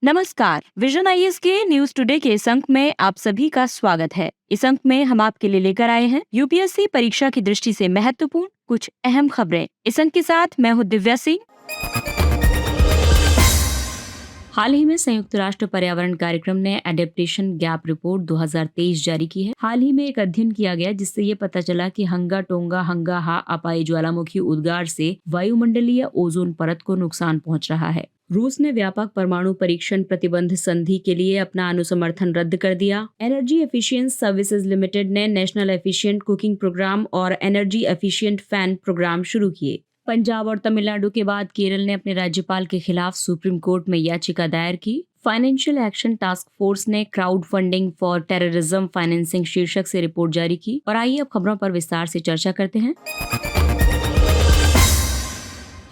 नमस्कार। Vision IAS के news today के इस अंक में आप सभी का स्वागत है। इस अंक में हम आपके लिए लेकर आए हैं यूपीएससी परीक्षा की दृष्टि से महत्वपूर्ण कुछ अहम खबरें। इस अंक के साथ मैं हूँ दिव्या सिंह। हाल ही में संयुक्त राष्ट्र पर्यावरण कार्यक्रम ने एडेप्टेशन गैप रिपोर्ट 2023 जारी की है। हाल ही में एक अध्ययन किया गया जिससे ये पता चला कि हंगा टोंगा हंगा हा अपाई ज्वालामुखी उद्गार से वायुमंडलीय ओजोन परत को नुकसान पहुंच रहा है। रूस ने व्यापक परमाणु परीक्षण प्रतिबंध संधि के लिए अपना अनुसमर्थन रद्द कर दिया। एनर्जी एफिशिएंस सर्विसेज लिमिटेड ने नेशनल एफिशिएंट कुकिंग प्रोग्राम और एनर्जी एफिशिएंट फैन प्रोग्राम शुरू किए। पंजाब और तमिलनाडु के बाद केरल ने अपने राज्यपाल के खिलाफ सुप्रीम कोर्ट में याचिका दायर की। फाइनेंशियल एक्शन टास्क फोर्स ने crowd funding for terrorism financing शीर्षक से रिपोर्ट जारी की। और आइए अब खबरों पर विस्तार से चर्चा करते हैं।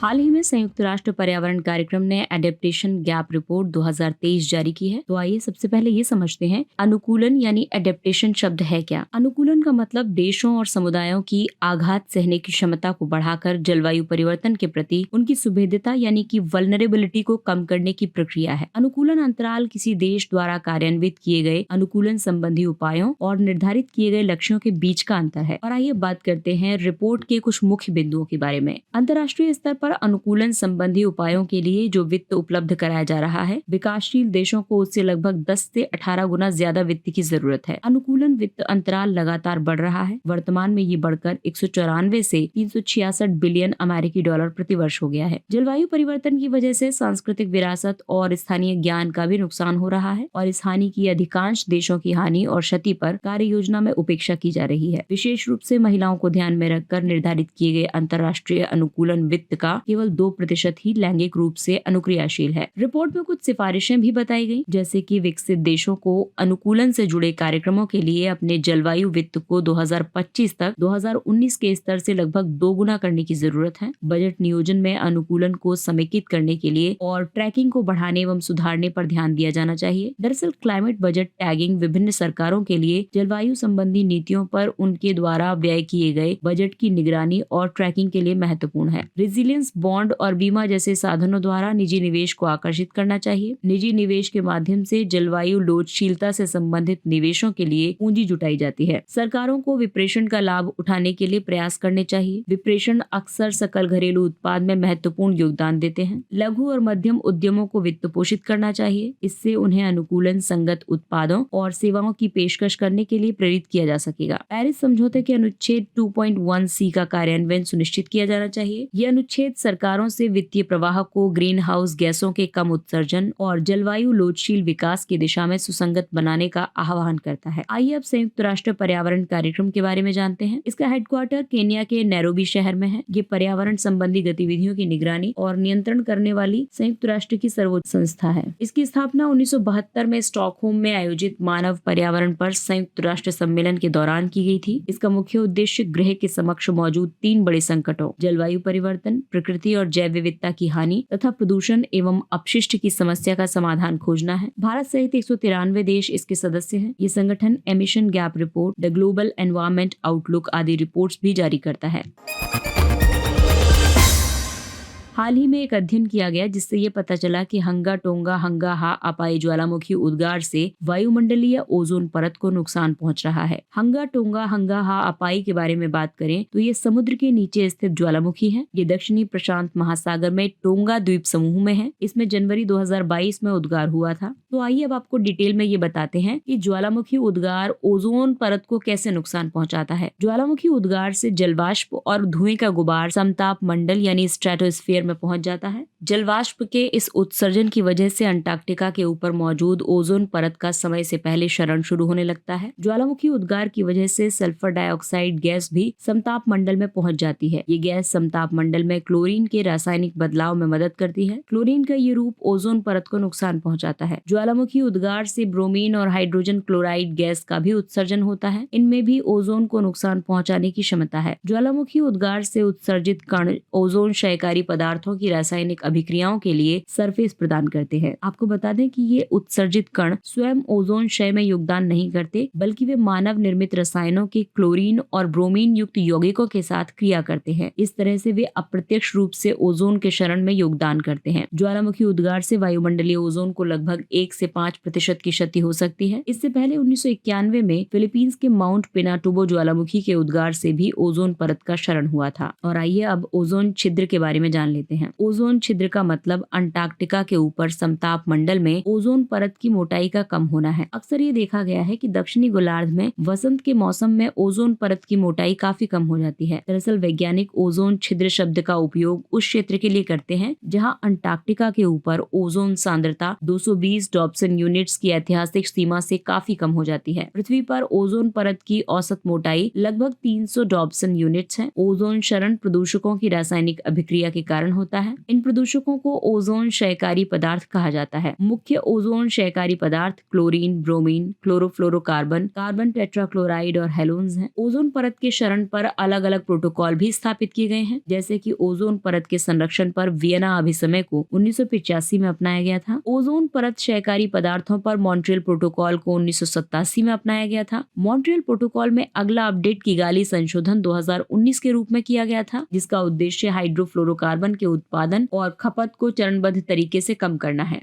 हाल ही में संयुक्त राष्ट्र पर्यावरण कार्यक्रम ने एडेप्टेशन गैप रिपोर्ट 2023 जारी की है। तो आइए सबसे पहले ये समझते हैं अनुकूलन यानी एडेप्टेशन शब्द है क्या। अनुकूलन का मतलब देशों और समुदायों की आघात सहने की क्षमता को बढ़ाकर जलवायु परिवर्तन के प्रति उनकी सुभेद्यता यानी कि वल्नरेबिलिटी को कम करने की प्रक्रिया है। अनुकूलन अंतराल किसी देश द्वारा कार्यान्वित किए गए अनुकूलन संबंधी उपायों और निर्धारित किए गए लक्ष्यों के बीच का अंतर है। और आइए बात करते हैं रिपोर्ट के कुछ मुख्य बिंदुओं के बारे में। अंतर्राष्ट्रीय स्तर पर अनुकूलन संबंधी उपायों के लिए जो वित्त उपलब्ध कराया जा रहा है, विकासशील देशों को उससे लगभग 10 से 18 गुना ज्यादा वित्त की जरूरत है। अनुकूलन वित्त अंतराल लगातार बढ़ रहा है। वर्तमान में ये बढ़कर 194 से 366 बिलियन अमेरिकी डॉलर प्रति वर्ष हो गया है। जलवायु परिवर्तन की वजह से सांस्कृतिक विरासत और स्थानीय ज्ञान का भी नुकसान हो रहा है और इस हानि की अधिकांश देशों की हानि और क्षति पर कार्य योजना में उपेक्षा की जा रही है। विशेष रूप से महिलाओं को ध्यान में रखकर निर्धारित किए गए अंतर्राष्ट्रीय अनुकूलन वित्त का केवल 2% ही लैंगिक रूप से अनुक्रियाशील है। रिपोर्ट में कुछ सिफारिशें भी बताई गई, जैसे कि विकसित देशों को अनुकूलन से जुड़े कार्यक्रमों के लिए अपने जलवायु वित्त को 2025 तक 2019 के स्तर से लगभग 2 गुना करने की जरूरत है। बजट नियोजन में अनुकूलन को समेकित करने के लिए और ट्रैकिंग को बढ़ाने एवं सुधारने पर ध्यान दिया जाना चाहिए। दरअसल क्लाइमेट बजट टैगिंग विभिन्न सरकारों के लिए जलवायु संबंधी नीतियों पर उनके द्वारा व्यय किए गए बजट की निगरानी और ट्रैकिंग के लिए महत्वपूर्ण है। रेजिलियंस बॉन्ड और बीमा जैसे साधनों द्वारा निजी निवेश को आकर्षित करना चाहिए। निजी निवेश के माध्यम से जलवायु लोचशीलता से संबंधित निवेशों के लिए पूंजी जुटाई जाती है। सरकारों को विप्रेषण का लाभ उठाने के लिए प्रयास करने चाहिए। विप्रेषण अक्सर सकल घरेलू उत्पाद में महत्वपूर्ण योगदान देते हैं। लघु और मध्यम उद्यमों को वित्त पोषित करना चाहिए। इससे उन्हें अनुकूलन संगत उत्पादों और सेवाओं की पेशकश करने के लिए प्रेरित किया जा सकेगा। पेरिस समझौते के अनुच्छेद 2.1 का कार्यान्वयन सुनिश्चित किया जाना चाहिए। यह अनुच्छेद सरकारों से वित्तीय प्रवाह को ग्रीन हाउस गैसों के कम उत्सर्जन और जलवायु लोचशील विकास की दिशा में सुसंगत बनाने का आह्वान करता है। आइए अब संयुक्त राष्ट्र पर्यावरण कार्यक्रम के बारे में जानते हैं। इसका हेडक्वार्टर केन्या के नैरोबी शहर में है। ये पर्यावरण संबंधी गतिविधियों की निगरानी और नियंत्रण करने वाली संयुक्त राष्ट्र की सर्वोच्च संस्था है। इसकी स्थापना 1972 में स्टॉकहोम में आयोजित मानव पर्यावरण पर संयुक्त राष्ट्र सम्मेलन के दौरान की गई थी। इसका मुख्य उद्देश्य ग्रह के समक्ष मौजूद 3 बड़े संकटों जलवायु परिवर्तन, प्रकृति और जैव विविधता की हानि तथा प्रदूषण एवं अपशिष्ट की समस्या का समाधान खोजना है। भारत सहित 193 देश इसके सदस्य हैं। ये संगठन emission gap report, the global environment outlook आदि रिपोर्ट्स भी जारी करता है। हाल ही में एक अध्ययन किया गया जिससे ये पता चला कि हंगा टोंगा हंगा हा अपाई ज्वालामुखी उद्गार से वायुमंडलीय ओजोन परत को नुकसान पहुंच रहा है। हंगा टोंगा हंगा हा अपाई के बारे में बात करें तो ये समुद्र के नीचे स्थित ज्वालामुखी है। ये दक्षिणी प्रशांत महासागर में टोंगा द्वीप समूह में है। इसमें जनवरी 2022 में उद्गार हुआ था। तो आइए अब आपको डिटेल में ये बताते हैं कि ज्वालामुखी उद्गार ओजोन परत को कैसे नुकसान पहुंचाता है। ज्वालामुखी उद्गार से जलवाष्प और धुएं का गुबार समताप मंडल यानी स्ट्रेटोस्फीयर में पहुंच जाता है। जलवाष्प के इस उत्सर्जन की वजह से अंटार्कटिका के ऊपर मौजूद ओजोन परत का समय से पहले क्षरण शुरू होने लगता है। ज्वालामुखी उद्गार की वजह से सल्फर डाइऑक्साइड गैस भी समताप मंडल में पहुंच जाती है। ये गैस समताप मंडल में क्लोरीन के रासायनिक बदलाव में मदद करती है। क्लोरीन का ये रूप ओजोन परत को नुकसान पहुंचाता है। ज्वालामुखी उद्गार से ब्रोमीन और हाइड्रोजन क्लोराइड गैस का भी उत्सर्जन होता है। इनमें भी ओजोन को नुकसान पहुंचाने की क्षमता है। ज्वालामुखी उद्गार से उत्सर्जित कण ओजोन क्षयकारी पदार्थ पदार्थों की रासायनिक अभिक्रियाओं के लिए सरफेस प्रदान करते हैं। आपको बता दें कि ये उत्सर्जित कण स्वयं ओजोन क्षय में योगदान नहीं करते, बल्कि वे मानव निर्मित रसायनों के क्लोरीन और ब्रोमीन युक्त यौगिकों के साथ क्रिया करते हैं। इस तरह से वे अप्रत्यक्ष रूप से ओजोन के क्षरण में योगदान करते हैं। ज्वालामुखी उद्गार से वायुमंडलीय ओजोन को लगभग 1 से 5% की क्षति हो सकती है। इससे पहले 1991 में फिलीपींस के माउंट पिनाटुबो ज्वालामुखी के उद्गार से भी ओजोन परत का क्षरण हुआ था। और आइए अब ओजोन छिद्र के बारे में जान लेते हैं। ओजोन छिद्र का मतलब अंटार्कटिका के ऊपर समताप मंडल में ओजोन परत की मोटाई का कम होना है। अक्सर ये देखा गया है कि दक्षिणी गोलार्ध में वसंत के मौसम में ओजोन परत की मोटाई काफी कम हो जाती है। दरअसल वैज्ञानिक ओजोन छिद्र शब्द का उपयोग उस क्षेत्र के लिए करते हैं जहां अंटार्कटिका के ऊपर ओजोन सांद्रता 220 डॉप्सन यूनिट्स की ऐतिहासिक सीमा से काफी कम हो जाती है। पृथ्वी पर ओजोन परत की औसत मोटाई लगभग 300 डॉप्सन यूनिट्स है। ओजोन क्षरण प्रदूषकों की रासायनिक अभिक्रिया के कारण होता है। इन प्रदूषकों को ओजोन क्षयकारी पदार्थ कहा जाता है। मुख्य ओजोन क्षयकारी पदार्थ chlorine, bromine, chlorofluorocarbon, carbon tetrachloride और हेलोन्स हैं। ओजोन परत के क्षरण पर अलग अलग प्रोटोकॉल भी स्थापित किए गए हैं, जैसे कि ओजोन परत के संरक्षण पर वियना अभिसमय को 1985 में अपनाया गया था। ओजोन परत क्षयकारी पदार्थों पर मॉन्ट्रियल प्रोटोकॉल को 1987 में अपनाया गया था। मॉन्ट्रियल प्रोटोकॉल में अगला अपडेट किगाली संशोधन 2019 के रूप में किया गया था, जिसका उद्देश्य हाइड्रोफ्लोरोकार्बन के उत्पादन और खपत को चरणबद्ध तरीके से कम करना है।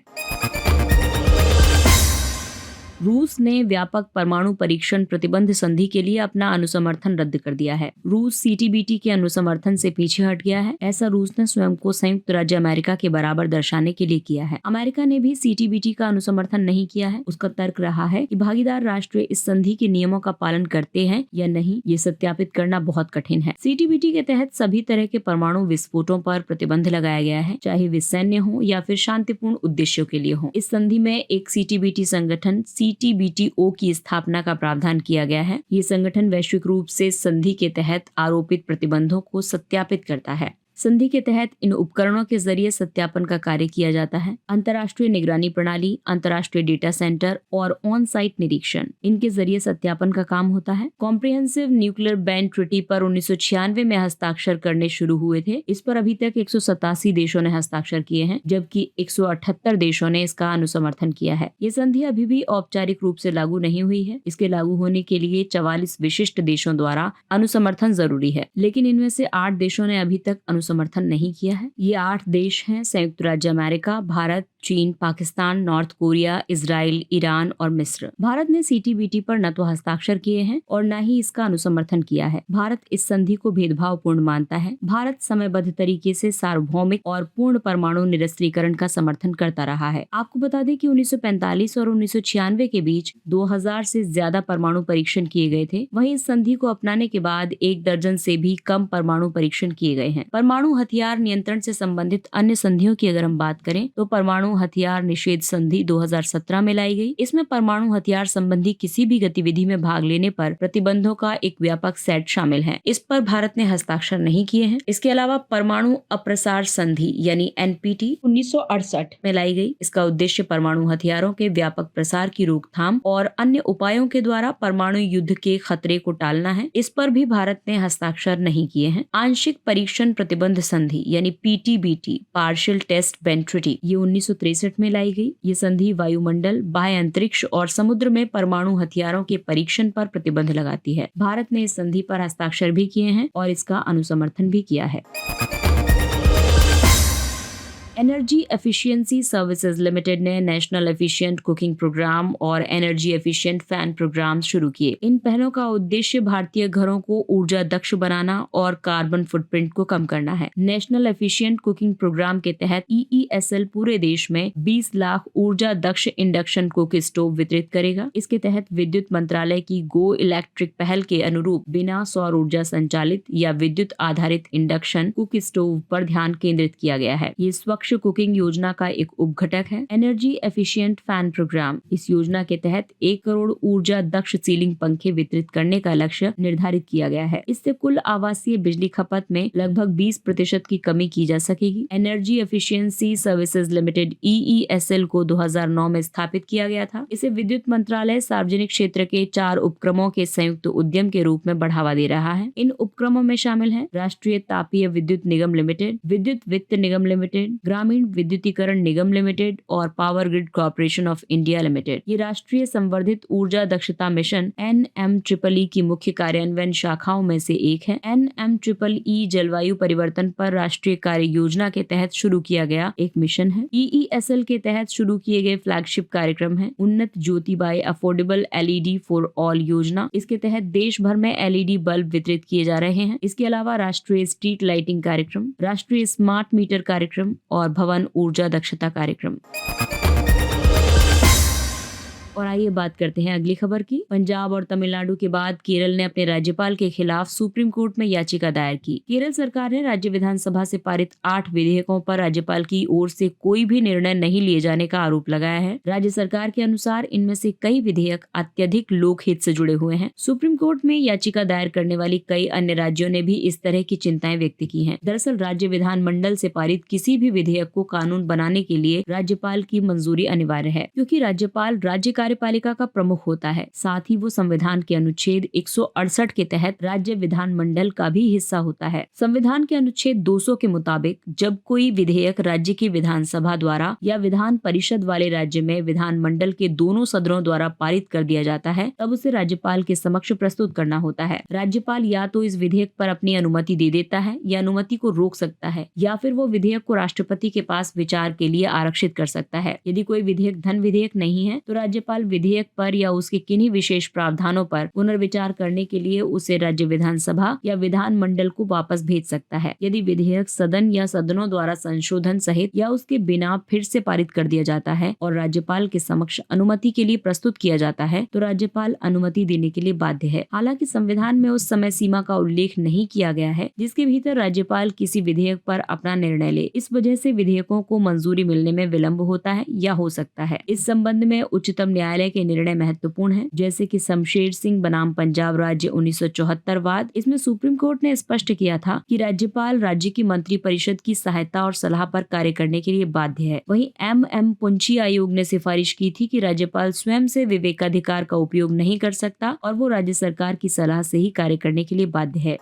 रूस ने व्यापक परमाणु परीक्षण प्रतिबंध संधि के लिए अपना अनुसमर्थन रद्द कर दिया है। रूस सीटीबीटी के अनुसमर्थन से पीछे हट गया है। ऐसा रूस ने स्वयं को संयुक्त राज्य अमेरिका के बराबर दर्शाने के लिए किया है। अमेरिका ने भी सीटीबीटी का अनुसमर्थन नहीं किया है। उसका तर्क रहा है कि भागीदार राष्ट्र इस संधि के नियमों का पालन करते हैं या नहीं, ये सत्यापित करना बहुत कठिन है। सीटीबीटी के तहत सभी तरह के परमाणु विस्फोटों पर प्रतिबंध लगाया गया है, चाहे वे सैन्य हो या फिर शांतिपूर्ण उद्देश्यों के लिए हो। इस संधि में एक सीटीबीटी संगठन सीटीबीटीओ की स्थापना का प्रावधान किया गया है। ये संगठन वैश्विक रूप से संधि के तहत आरोपित प्रतिबंधों को सत्यापित करता है। संधि के तहत इन उपकरणों के जरिए सत्यापन का कार्य किया जाता है। अंतर्राष्ट्रीय निगरानी प्रणाली, अंतर्राष्ट्रीय डेटा सेंटर और ऑन साइट निरीक्षण, इनके जरिए सत्यापन का काम होता है। कॉम्प्रिहेंसिव न्यूक्लियर बैन ट्रीटी पर 1996 में हस्ताक्षर करने शुरू हुए थे। इस पर अभी तक 187 देशों ने हस्ताक्षर किए हैं, जबकि 178 देशों ने इसका अनुसमर्थन किया है। ये संधि अभी भी औपचारिक रूप से लागू नहीं हुई है। इसके लागू होने के लिए 44 विशिष्ट देशों द्वारा अनुसमर्थन जरूरी है, लेकिन इनमें से 8 देशों ने अभी तक समर्थन नहीं किया है। ये 8 देश हैं: संयुक्त राज्य अमेरिका, भारत, चीन, Pakistan, north Korea, Israel, Iran और मिस्र। भारत ने सीटीबीटी पर न तो हस्ताक्षर किए हैं और न ही इसका अनुसमर्थन किया है। भारत इस संधि को भेदभावपूर्ण मानता है। भारत समयबद्ध तरीके से सार्वभौमिक और पूर्ण परमाणु निरस्त्रीकरण का समर्थन करता रहा है। आपको बता दें कि 1945 और 1996 के बीच 2000 से ज्यादा परमाणु परीक्षण किए गए थे। वहीं इस संधि को अपनाने के बाद 1 दर्जन से भी कम परमाणु परीक्षण किए गए हैं। परमाणु हथियार नियंत्रण से संबंधित अन्य संधियों की अगर हम बात करें तो परमाणु हथियार निषेध संधि 2017 में लाई गई। इसमें परमाणु हथियार संबंधी किसी भी गतिविधि में भाग लेने पर प्रतिबंधों का एक व्यापक सेट शामिल है। इस पर भारत ने हस्ताक्षर नहीं किए हैं। इसके अलावा परमाणु अप्रसार संधि यानी एनपीटी 1968 में लाई गई। इसका उद्देश्य परमाणु हथियारों के व्यापक प्रसार की रोकथाम और अन्य उपायों के द्वारा परमाणु युद्ध के खतरे को टालना है। इस पर भी भारत ने हस्ताक्षर नहीं किए हैं। आंशिक परीक्षण प्रतिबंध संधि यानी पीटीबीटी, पार्शियल टेस्ट बैन ट्रीटी, ये 1963 में लाई गई। ये संधि वायुमंडल, बाह्य अंतरिक्ष और समुद्र में परमाणु हथियारों के परीक्षण पर प्रतिबंध लगाती है। भारत ने इस संधि पर हस्ताक्षर भी किए हैं और इसका अनुसमर्थन भी किया है। एनर्जी एफिशिएंसी सर्विसेज लिमिटेड ने नेशनल एफिशिएंट कुकिंग प्रोग्राम और एनर्जी एफिशिएंट फैन प्रोग्राम शुरू किए। इन पहलों का उद्देश्य भारतीय घरों को ऊर्जा दक्ष बनाना और कार्बन फुटप्रिंट को कम करना है। नेशनल एफिशिएंट कुकिंग प्रोग्राम के तहत EESL पूरे देश में 20 लाख ऊर्जा दक्ष इंडक्शन कुक स्टोव वितरित करेगा। इसके तहत विद्युत मंत्रालय की गो इलेक्ट्रिक पहल के अनुरूप बिना सौर ऊर्जा संचालित या विद्युत आधारित इंडक्शन कुक स्टोव पर ध्यान केंद्रित किया गया है। ये स्वच्छ दक्ष कुकिंग योजना का एक उपघटक है। एनर्जी एफिशिएंट फैन प्रोग्राम, इस योजना के तहत 1 करोड़ ऊर्जा दक्ष सीलिंग पंखे वितरित करने का लक्ष्य निर्धारित किया गया है। इससे कुल आवासीय बिजली खपत में लगभग 20% की कमी की जा सकेगी। Energy efficiency services limited EESL को 2009 में स्थापित किया गया था। इसे विद्युत मंत्रालय सार्वजनिक क्षेत्र के 4 उपक्रमों के संयुक्त उद्यम के रूप में बढ़ावा दे रहा है। इन उपक्रमों में शामिल है राष्ट्रीय तापीय विद्युत निगम लिमिटेड, विद्युत वित्त निगम लिमिटेड, ग्रामीण विद्युतीकरण निगम लिमिटेड और power grid corporation of India limited. ये राष्ट्रीय संवर्धित ऊर्जा दक्षता मिशन NMEEE की मुख्य कार्यान्वयन शाखाओं में से एक है। NMEEE जलवायु परिवर्तन पर राष्ट्रीय कार्य योजना के तहत शुरू किया गया एक मिशन है। EESL के तहत शुरू किए गए फ्लैगशिप कार्यक्रम है Unnat Jyoti by affordable LED for all योजना। इसके तहत देश भर में LED बल्ब वितरित किए जा रहे हैं। इसके अलावा राष्ट्रीय स्ट्रीट लाइटिंग कार्यक्रम, राष्ट्रीय स्मार्ट मीटर कार्यक्रम और भवन ऊर्जा दक्षता कार्यक्रम। और आइए बात करते हैं अगली खबर की। पंजाब और तमिलनाडु के बाद केरल ने अपने राज्यपाल के खिलाफ सुप्रीम कोर्ट में याचिका दायर की। केरल सरकार ने राज्य विधानसभा से पारित 8 विधेयकों पर राज्यपाल की ओर से कोई भी निर्णय नहीं लिए जाने का आरोप लगाया है। राज्य सरकार के अनुसार इनमें से कई विधेयक अत्यधिक लोकहित से जुड़े हुए हैं। सुप्रीम कोर्ट में याचिका दायर करने वाली कई अन्य राज्यों ने भी इस तरह की चिंताएं व्यक्त की हैं। दरअसल राज्य विधानमंडल से पारित किसी भी विधेयक को कानून बनाने के लिए राज्यपाल की मंजूरी अनिवार्य है, क्योंकि राज्यपाल राज्य कार्यपालिका का प्रमुख होता है। साथ ही वो संविधान के अनुच्छेद 168 के तहत राज्य विधानमंडल का भी हिस्सा होता है। संविधान के अनुच्छेद 200 के मुताबिक जब कोई विधेयक राज्य की विधानसभा द्वारा या विधान परिषद वाले राज्य में विधानमंडल के दोनों सदनों द्वारा पारित कर दिया जाता है, तब उसे राज्यपाल के समक्ष प्रस्तुत करना होता है। राज्यपाल या तो इस विधेयक पर अपनी अनुमति दे देता है या अनुमति को रोक सकता है, या फिर वो विधेयक को राष्ट्रपति के पास विचार के लिए आरक्षित कर सकता है। यदि कोई विधेयक धन विधेयक नहीं है तो राज्यपाल विधेयक पर या उसके किन्हीं विशेष प्रावधानों पर पुनर्विचार करने के लिए उसे राज्य विधानसभा या विधानमंडल को वापस भेज सकता है। यदि विधेयक सदन या सदनों द्वारा संशोधन सहित या उसके बिना फिर से पारित कर दिया जाता है और राज्यपाल के समक्ष अनुमति के लिए प्रस्तुत किया जाता है, तो राज्यपाल अनुमति देने के लिए बाध्य है। हालांकि संविधान में उस समय सीमा का उल्लेख नहीं किया गया है जिसके भीतर राज्यपाल किसी विधेयक पर अपना निर्णय ले। इस वजह से विधेयकों को मंजूरी मिलने में विलंब होता है या हो सकता है। इस संबंध में उच्चतम न्यायालय के निर्णय महत्वपूर्ण है, जैसे कि शमशेर सिंह बनाम पंजाब राज्य 1974 वाद। इसमें सुप्रीम कोर्ट ने स्पष्ट किया था कि राज्यपाल राज्य की मंत्रिपरिषद की सहायता और सलाह पर कार्य करने के लिए बाध्य है। वहीं MM पुंछी आयोग ने सिफारिश की थी कि राज्यपाल स्वयं से विवेकाधिकार का उपयोग नहीं कर सकता और वो राज्य सरकार की सलाह से ही कार्य करने के लिए बाध्य है।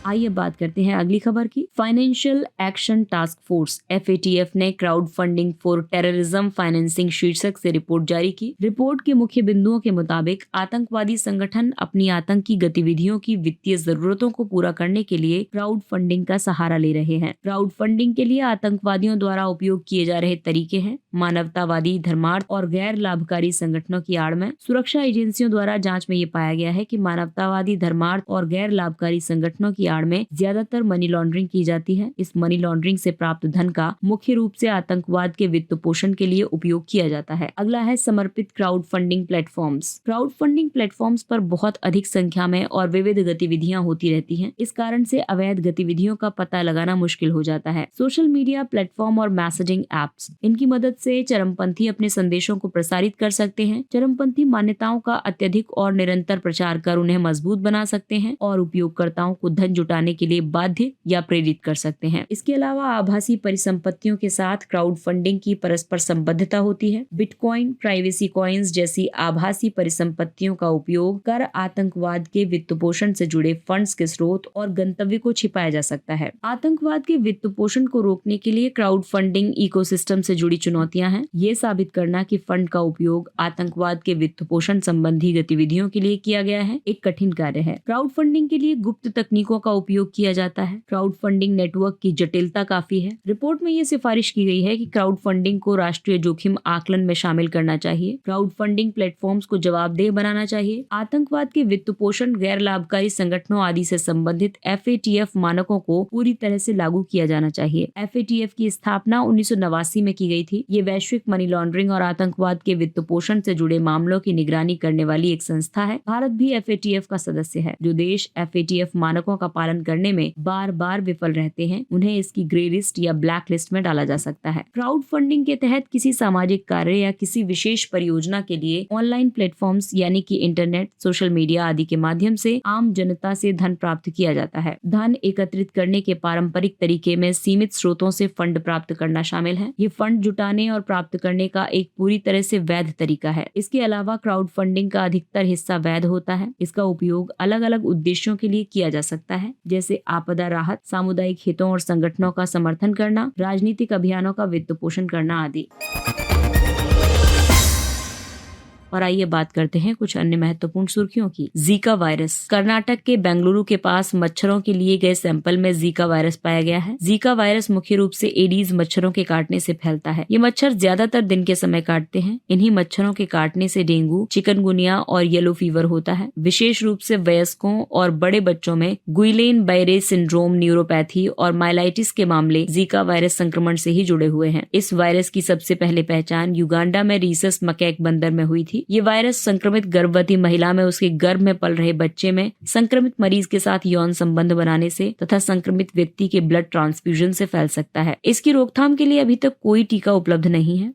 आइए बात करते हैं अगली खबर की। Financial action task force FATF ने crowd funding for terrorism financing शीर्षक से रिपोर्ट जारी की। रिपोर्ट के मुख्य बिंदुओं के मुताबिक आतंकवादी संगठन अपनी आतंकी गतिविधियों की वित्तीय जरूरतों को पूरा करने के लिए क्राउड फंडिंग का सहारा ले रहे हैं। क्राउड फंडिंग के लिए आतंकवादियों द्वारा उपयोग किए जा रहे तरीके हैं मानवतावादी, धर्मार्थ और गैर लाभकारी संगठनों की आड़ में। सुरक्षा एजेंसियों द्वारा जाँच में ये पाया गया है कि मानवतावादी, धर्मार्थ और गैर लाभकारी संगठनों की आड़ में ज्यादातर मनी लॉन्ड्रिंग की जाती है। इस मनी लॉन्ड्रिंग से प्राप्त धन का मुख्य रूप से आतंकवाद के वित्त पोषण के लिए उपयोग किया जाता है। अगला है समर्पित crowd funding platforms. Crowd funding platforms पर बहुत अधिक संख्या में और विविध गतिविधियां होती रहती हैं। इस कारण से अवैध गतिविधियों का पता लगाना मुश्किल हो जाता है। सोशल मीडिया प्लेटफॉर्म और मैसेजिंग एप्स, इनकी मदद से चरमपंथी अपने संदेशों को प्रसारित कर सकते हैं। चरमपंथी मान्यताओं का अत्यधिक और निरंतर प्रचार कर उन्हें मजबूत बना सकते हैं और उपयोगकर्ताओं को धन जुटाने के लिए बाध्य या प्रेरित कर सकते हैं। इसके अलावा आभासी परिसंपत्तियों के साथ क्राउड फंडिंग की परस्पर संबद्धता होती है। बिटकॉइन, प्राइवेसी कॉइन्स जैसी आभासी परिसंपत्तियों का उपयोग कर आतंकवाद के वित्त पोषण से जुड़े फंड्स के स्रोत और गंतव्य को छिपाया जा सकता है। आतंकवाद के वित्त पोषण को रोकने के लिए क्राउड फंडिंग इकोसिस्टम से जुड़ी चुनौतियां हैं। ये साबित करना कि फंड का उपयोग आतंकवाद के वित्त पोषण संबंधी गतिविधियों के लिए किया गया है एक कठिन कार्य है। क्राउड फंडिंग के लिए गुप्त तकनीकों का उपयोग किया जाता है। क्राउड फंडिंग नेटवर्क की जटिलता काफी है। रिपोर्ट में ये सिफारिश की गई है कि क्राउड फंडिंग को राष्ट्रीय जोखिम आकलन में शामिल करना चाहिए। क्राउड फंडिंग प्लेटफॉर्म्स को जवाबदेह बनाना चाहिए। आतंकवाद के वित्त पोषण, गैर लाभकारी संगठनों आदि से संबंधित FATF मानकों को पूरी तरह से लागू किया जाना चाहिए। FATF की स्थापना 1989 में की गई थी। ये वैश्विक मनी लॉन्ड्रिंग और आतंकवाद के वित्त पोषण से जुड़े मामलों की निगरानी करने वाली एक संस्था है। भारत भी FATF का सदस्य है। जो देश FATF मानकों का पालन करने में बार बार विफल रहते हैं, उन्हें इसकी ग्रे लिस्ट या ब्लैक लिस्ट में डाला जा सकता है। क्राउड फंडिंग के तहत किसी सामाजिक कार्य या किसी विशेष परियोजना के लिए ऑनलाइन प्लेटफॉर्म्स यानी कि इंटरनेट, सोशल मीडिया आदि के माध्यम से आम जनता से धन प्राप्त किया जाता है। धन एकत्रित करने के पारंपरिक तरीके में सीमित स्रोतों से फंड प्राप्त करना शामिल है। ये फंड जुटाने और प्राप्त करने का एक पूरी तरह से वैध तरीका है। इसके अलावा क्राउड फंडिंग का अधिकतर हिस्सा वैध होता है। इसका उपयोग अलग अलग उद्देश्यों के लिए किया जा सकता है, जैसे आपदा राहत, सामुदायिक हितों और संगठनों का समर्थन करना, राजनीतिक अभियानों का वित्त पोषण करना आदि। और आइए बात करते हैं कुछ अन्य महत्वपूर्ण सुर्खियों की। Zika virus. कर्नाटक के बेंगलुरु के पास मच्छरों के लिए गए सैंपल में जीका वायरस पाया गया है। जीका वायरस मुख्य रूप से एडीज मच्छरों के काटने से फैलता है। ये मच्छर ज्यादातर दिन के समय काटते हैं। इन्हीं मच्छरों के काटने से डेंगू, चिकनगुनिया और येलो फीवर होता है। विशेष रूप से वयस्कों और बड़े बच्चों में गुइलेन बायरे सिंड्रोम, न्यूरोपैथी और माइलाइटिस के मामले जीका वायरस संक्रमण से ही जुड़े हुए हैं। इस वायरस की सबसे पहले पहचान युगांडा में रीसस मकैक बंदर में हुई थी। ये वायरस संक्रमित गर्भवती महिला में उसके गर्भ में पल रहे बच्चे में संक्रमित मरीज के साथ यौन संबंध बनाने से तथा संक्रमित व्यक्ति के ब्लड ट्रांसफ्यूजन से फैल सकता है। इसकी रोकथाम के लिए अभी तक कोई टीका उपलब्ध नहीं है।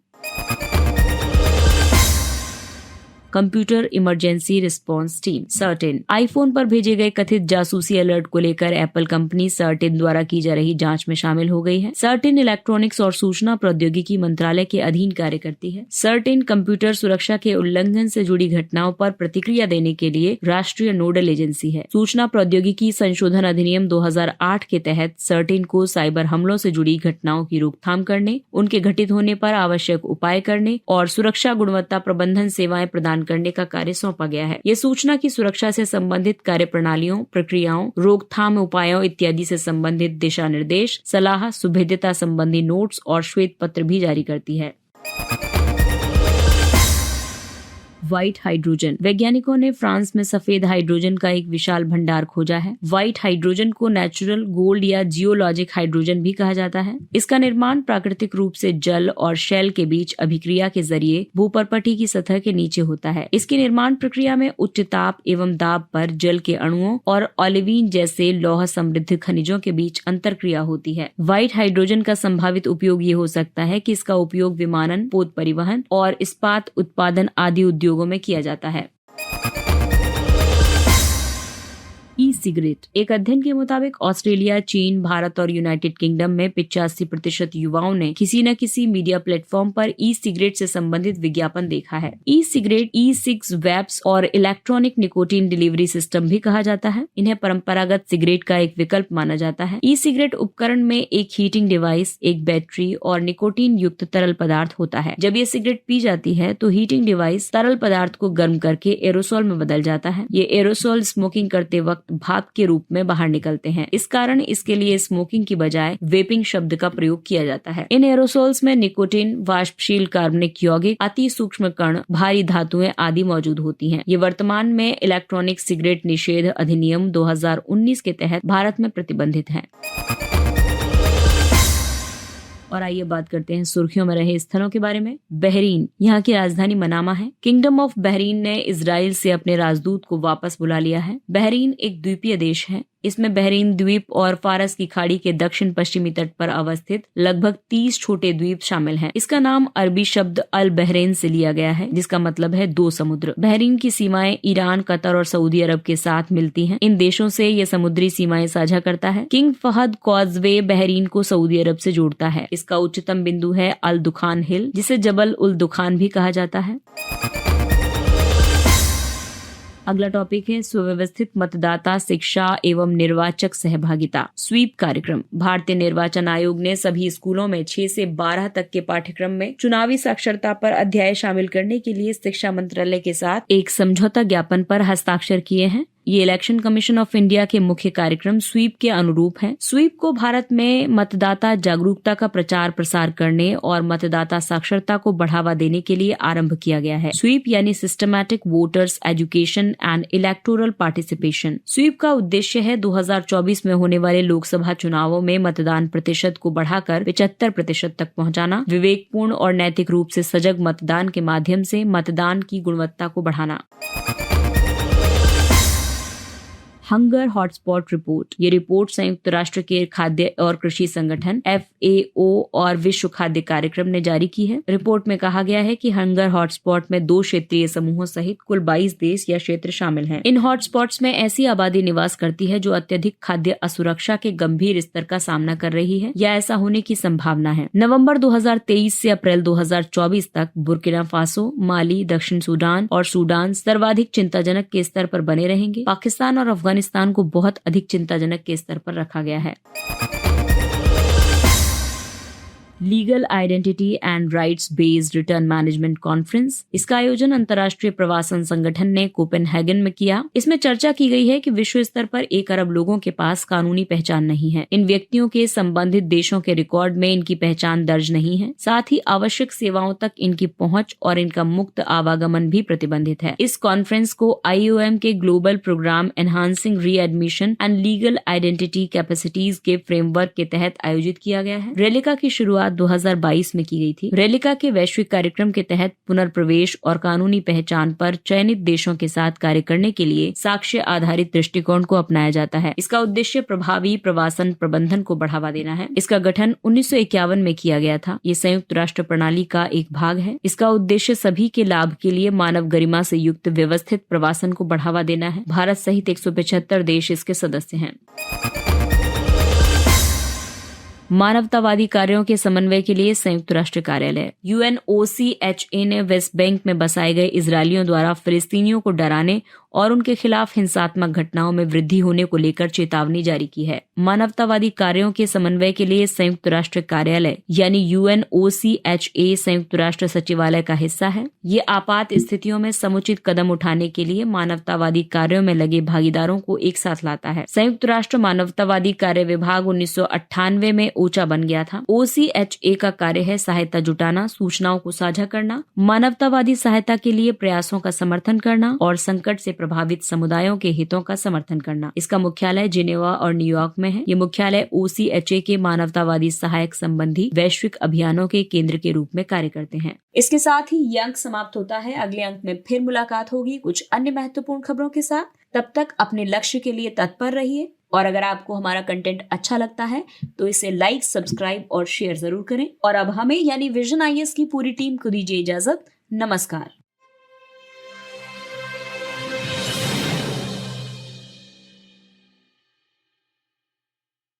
Computer emergency response team certain. IPhone पर भेजे गए कथित जासूसी अलर्ट को लेकर एप्पल कंपनी सर्टेन द्वारा की जा रही जांच में शामिल हो गई है। सर्टेन इलेक्ट्रॉनिक्स और सूचना प्रौद्योगिकी मंत्रालय के अधीन कार्य करती है। सर्टेन कंप्यूटर सुरक्षा के उल्लंघन से जुड़ी घटनाओं पर प्रतिक्रिया देने के लिए राष्ट्रीय नोडल एजेंसी है। सूचना प्रौद्योगिकी संशोधन अधिनियम 2008 के तहत सर्टेन को साइबर हमलों से जुड़ी घटनाओं की रोकथाम करने, उनके घटित होने पर आवश्यक उपाय करने और सुरक्षा गुणवत्ता प्रबंधन सेवाएं प्रदान करने का कार्य सौंपा गया है। ये सूचना की सुरक्षा से संबंधित कार्यप्रणालियों, प्रक्रियाओं, रोकथाम उपायों इत्यादि से संबंधित दिशा निर्देश, सलाह, सुभेद्यता संबंधी नोट्स और श्वेत पत्र भी जारी करती है। White hydrogen. वैज्ञानिकों ने फ्रांस में सफेद हाइड्रोजन का एक विशाल भंडार खोजा है। व्हाइट हाइड्रोजन को नेचुरल गोल्ड या जियोलॉजिक हाइड्रोजन भी कहा जाता है। इसका निर्माण प्राकृतिक रूप से जल और शेल के बीच अभिक्रिया के जरिए भूपर्पटी की सतह के नीचे होता है। इसकी निर्माण प्रक्रिया में उच्च ताप एवं दाब पर जल के अणुओं और ओलिवीन जैसे लौह समृद्ध खनिजों के बीच अंतरक्रिया होती है। व्हाइट हाइड्रोजन का संभावित उपयोग ये हो सकता है कि इसका उपयोग विमानन, पोत परिवहन और इस्पात उत्पादन आदि उद्योगों में किया जाता है। E cigarette. एक अध्ययन के मुताबिक ऑस्ट्रेलिया, चीन, भारत और यूनाइटेड किंगडम में 85% युवाओं ने किसी न किसी मीडिया प्लेटफॉर्म पर ई सिगरेट से संबंधित विज्ञापन देखा है। ई सिगरेट, ई सिग्स, वेप्स और इलेक्ट्रॉनिक निकोटीन डिलीवरी सिस्टम भी कहा जाता है। इन्हें परंपरागत सिगरेट का एक विकल्प माना जाता है। ई सिगरेट उपकरण में एक हीटिंग डिवाइस, एक बैटरी और निकोटीन युक्त तरल पदार्थ होता है। जब ये सिगरेट पी जाती है तो हीटिंग डिवाइस तरल पदार्थ को गर्म करके एरोसोल में बदल जाता है। ये एरोसोल स्मोकिंग करते वक्त भाप के रूप में बाहर निकलते हैं। इस कारण इसके लिए स्मोकिंग की बजाय वेपिंग शब्द का प्रयोग किया जाता है। इन एरोसोल्स में निकोटीन, वाष्पशील कार्बनिक यौगिक, अति सूक्ष्म कण, भारी धातुएं आदि मौजूद होती हैं। ये वर्तमान में इलेक्ट्रॉनिक सिगरेट निषेध अधिनियम 2019 के तहत भारत में प्रतिबंधित हैं। और आइए बात करते हैं सुर्खियों में रहे स्थलों के बारे में। बहरीन, यहाँ की राजधानी मनामा है। किंगडम ऑफ बहरीन ने इजराइल से अपने राजदूत को वापस बुला लिया है। बहरीन एक द्वीपीय देश है। इसमें बहरीन द्वीप और फारस की खाड़ी के दक्षिण पश्चिमी तट पर अवस्थित लगभग 30 छोटे द्वीप शामिल हैं। इसका नाम अरबी शब्द अल बहरेन से लिया गया है, जिसका मतलब है दो समुद्र। बहरीन की सीमाएं ईरान, कतर और सऊदी अरब के साथ मिलती हैं। इन देशों से ये समुद्री सीमाएं साझा करता है। किंग फहद कॉजवे बहरीन को सऊदी अरब से जोड़ता है। इसका उच्चतम बिंदु है अल दुखान हिल, जिसे जबल उल दुखान भी कहा जाता है। अगला टॉपिक है सुव्यवस्थित मतदाता शिक्षा एवं निर्वाचक सहभागिता, स्वीप कार्यक्रम। भारतीय निर्वाचन आयोग ने सभी स्कूलों में 6 से 12 तक के पाठ्यक्रम में चुनावी साक्षरता पर अध्याय शामिल करने के लिए शिक्षा मंत्रालय के साथ एक समझौता ज्ञापन पर हस्ताक्षर किए हैं। ये इलेक्शन कमीशन ऑफ इंडिया के मुख्य कार्यक्रम स्वीप के अनुरूप है। स्वीप को भारत में मतदाता जागरूकता का प्रचार प्रसार करने और मतदाता साक्षरता को बढ़ावा देने के लिए आरंभ किया गया है। स्वीप यानी systematic voters education and electoral participation. SVEEP का उद्देश्य है 2024 में होने वाले लोकसभा चुनावों में मतदान प्रतिशत को बढ़ाकर 75% तक पहुंचाना, विवेकपूर्ण और नैतिक रूप से सजग मतदान के माध्यम से मतदान की गुणवत्ता को बढ़ाना। Hunger hotspot report. ये रिपोर्ट संयुक्त राष्ट्र के खाद्य और कृषि संगठन FAO और विश्व खाद्य कार्यक्रम ने जारी की है। रिपोर्ट में कहा गया है कि हंगर हॉटस्पॉट में 2 क्षेत्रीय समूहों सहित कुल 22 देश या क्षेत्र शामिल हैं। इन हॉटस्पॉट्स में ऐसी आबादी निवास करती है जो अत्यधिक खाद्य असुरक्षा के गंभीर स्तर का सामना कर रही है या ऐसा होने की संभावना है। नवंबर 2023 से अप्रैल 2024 तक बुर्किना फासो, माली, दक्षिण सूडान और सूडान सर्वाधिक चिंताजनक के स्तर पर बने रहेंगे। पाकिस्तान और अफगानिस्तान को बहुत अधिक चिंताजनक के स्तर पर रखा गया है। Legal identity and rights based return management conference. इसका आयोजन अंतर्राष्ट्रीय प्रवासन संगठन ने कोपेनहेगन में किया। इसमें चर्चा की गई है कि विश्व स्तर पर 1 अरब लोगों के पास कानूनी पहचान नहीं है। इन व्यक्तियों के संबंधित देशों के रिकॉर्ड में इनकी पहचान दर्ज नहीं है। साथ ही आवश्यक सेवाओं तक इनकी पहुंच और इनका मुक्त आवागमन भी प्रतिबंधित है। इस कॉन्फ्रेंस को IOM के global programme enhancing readmission and legal identity capacities के फ्रेमवर्क के तहत आयोजित किया गया है। रेलिका की शुरुआत 2022 में की गई थी। रेलिका के वैश्विक कार्यक्रम के तहत पुनर्प्रवेश और कानूनी पहचान पर चयनित देशों के साथ कार्य करने के लिए साक्ष्य आधारित दृष्टिकोण को अपनाया जाता है। इसका उद्देश्य प्रभावी प्रवासन प्रबंधन को बढ़ावा देना है। इसका गठन 1951 में किया गया था। ये संयुक्त राष्ट्र प्रणाली का एक भाग है। इसका उद्देश्य सभी के लाभ के लिए मानव गरिमा से युक्त व्यवस्थित प्रवासन को बढ़ावा देना है। भारत सहित 175 देश इसके सदस्य हैं। मानवतावादी कार्यों के समन्वय के लिए संयुक्त राष्ट्र कार्यालय। UNOCHA ने वेस्ट बैंक में बसाए गए इजरायलियों द्वारा फिलिस्तीनियों को डराने और उनके खिलाफ हिंसात्मक घटनाओं में वृद्धि होने को लेकर चेतावनी जारी की है। मानवतावादी कार्यों के समन्वय के लिए संयुक्त राष्ट्र कार्यालय यानी UNOCHA संयुक्त राष्ट्र सचिवालय का हिस्सा है। ये आपात स्थितियों में समुचित कदम उठाने के लिए मानवतावादी कार्यों में लगे भागीदारों को एक साथ लाता है। संयुक्त राष्ट्र मानवतावादी कार्य विभाग 1998 में ओचा बन गया था। OCHA का कार्य है सहायता जुटाना, सूचनाओं को साझा करना, मानवतावादी सहायता के लिए प्रयासों का समर्थन करना और संकट से प्रभावित समुदायों के हितों का समर्थन करना। इसका मुख्यालय जिनेवा और न्यूयॉर्क में है। ये मुख्यालय OCHA के मानवतावादी सहायक संबंधी वैश्विक अभियानों के केंद्र के रूप में कार्य करते हैं। इसके साथ ही ये अंक समाप्त होता है। अगले अंक में फिर मुलाकात होगी कुछ अन्य महत्वपूर्ण खबरों के साथ। तब तक अपने लक्ष्य के लिए तत्पर रहिए और अगर आपको हमारा कंटेंट अच्छा लगता है तो इसे लाइक, सब्सक्राइब और शेयर जरूर करें। और अब हमें यानी विजन IAS की पूरी टीम को दीजिए इजाजत। नमस्कार।